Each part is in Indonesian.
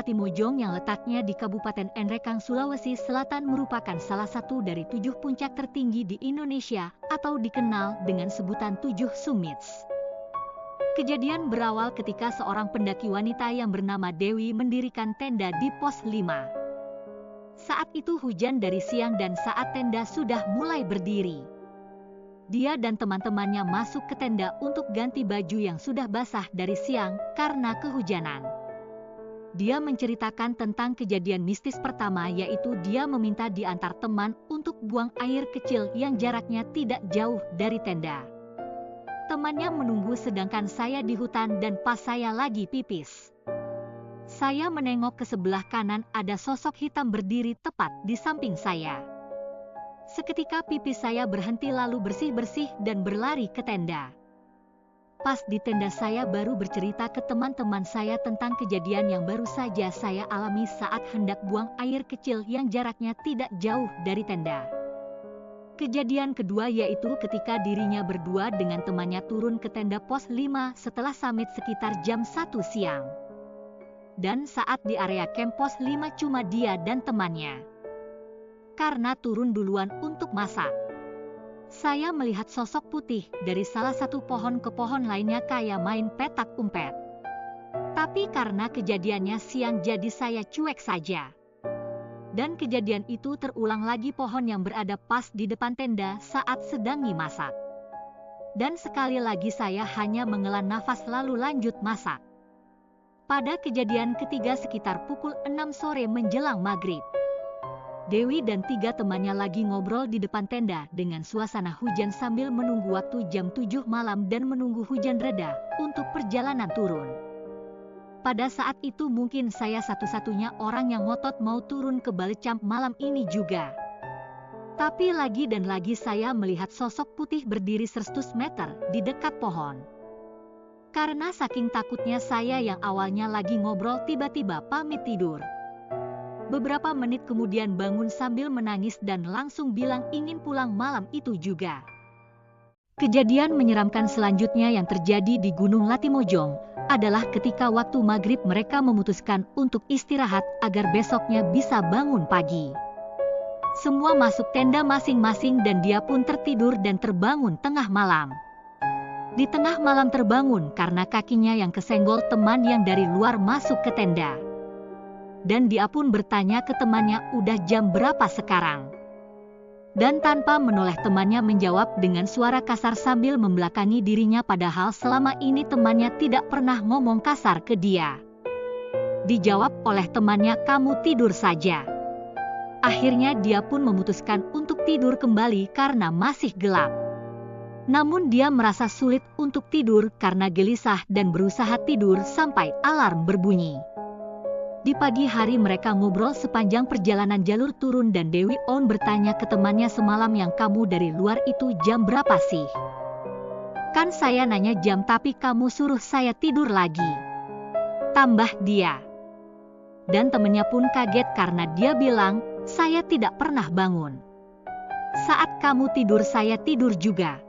Latimojong yang letaknya di Kabupaten Enrekang, Sulawesi Selatan merupakan salah satu dari 7 puncak tertinggi di Indonesia atau dikenal dengan sebutan 7 Summits. Kejadian berawal ketika seorang pendaki wanita yang bernama Dewi mendirikan tenda di pos 5. Saat itu hujan dari siang dan saat tenda sudah mulai berdiri, dia dan teman-temannya masuk ke tenda untuk ganti baju yang sudah basah dari siang karena kehujanan. Dia menceritakan tentang kejadian mistis pertama, yaitu dia meminta diantar teman untuk buang air kecil yang jaraknya tidak jauh dari tenda. Temannya menunggu sedangkan saya di hutan dan pas saya lagi pipis. Saya menengok ke sebelah kanan, ada sosok hitam berdiri tepat di samping saya. Seketika pipis saya berhenti lalu bersih-bersih dan berlari ke tenda. Pas di tenda saya baru bercerita ke teman-teman saya tentang kejadian yang baru saja saya alami saat hendak buang air kecil yang jaraknya tidak jauh dari tenda. Kejadian kedua yaitu ketika dirinya berdua dengan temannya turun ke tenda pos 5 setelah summit sekitar jam 1 siang. Dan saat di area camp pos 5 cuma dia dan temannya. Karena turun duluan untuk masak, saya melihat sosok putih dari salah satu pohon ke pohon lainnya kayak main petak umpet. Tapi karena kejadiannya siang jadi saya cuek saja. Dan kejadian itu terulang lagi, pohon yang berada pas di depan tenda saat sedang masak. Dan sekali lagi saya hanya menghela nafas lalu lanjut masak. Pada kejadian ketiga sekitar pukul 6 sore menjelang maghrib, Dewi dan 3 temannya lagi ngobrol di depan tenda dengan suasana hujan sambil menunggu waktu jam 7 malam dan menunggu hujan reda untuk perjalanan turun. Pada saat itu mungkin saya satu-satunya orang yang ngotot mau turun ke Balecamp malam ini juga. Tapi lagi dan lagi saya melihat sosok putih berdiri 100 meter di dekat pohon. Karena saking takutnya saya yang awalnya lagi ngobrol tiba-tiba pamit tidur. Beberapa menit kemudian bangun sambil menangis dan langsung bilang ingin pulang malam itu juga. Kejadian menyeramkan selanjutnya yang terjadi di Gunung Latimojong adalah ketika waktu maghrib mereka memutuskan untuk istirahat agar besoknya bisa bangun pagi. Semua masuk tenda masing-masing dan dia pun tertidur dan terbangun tengah malam. Di tengah malam terbangun karena kakinya yang kesenggol teman yang dari luar masuk ke tenda. Dan dia pun bertanya ke temannya, udah jam berapa sekarang? Dan tanpa menoleh temannya menjawab dengan suara kasar sambil membelakangi dirinya, padahal selama ini temannya tidak pernah ngomong kasar ke dia. Dijawab oleh temannya, kamu tidur saja. Akhirnya dia pun memutuskan untuk tidur kembali karena masih gelap. Namun dia merasa sulit untuk tidur karena gelisah dan berusaha tidur sampai alarm berbunyi. Di pagi hari mereka ngobrol sepanjang perjalanan jalur turun dan Dewi On bertanya ke temannya, semalam yang kamu dari luar itu jam berapa sih? Kan saya nanya jam tapi kamu suruh saya tidur lagi, tambah dia. Dan temennya pun kaget karena dia bilang, saya tidak pernah bangun. Saat kamu tidur saya tidur juga.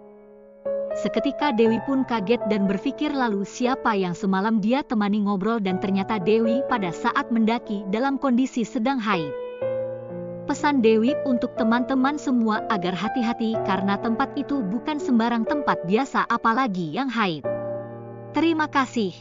Seketika Dewi pun kaget dan berpikir lalu siapa yang semalam dia temani ngobrol, dan ternyata Dewi pada saat mendaki dalam kondisi sedang haid. Pesan Dewi untuk teman-teman semua agar hati-hati karena tempat itu bukan sembarang tempat biasa apalagi yang haid. Terima kasih.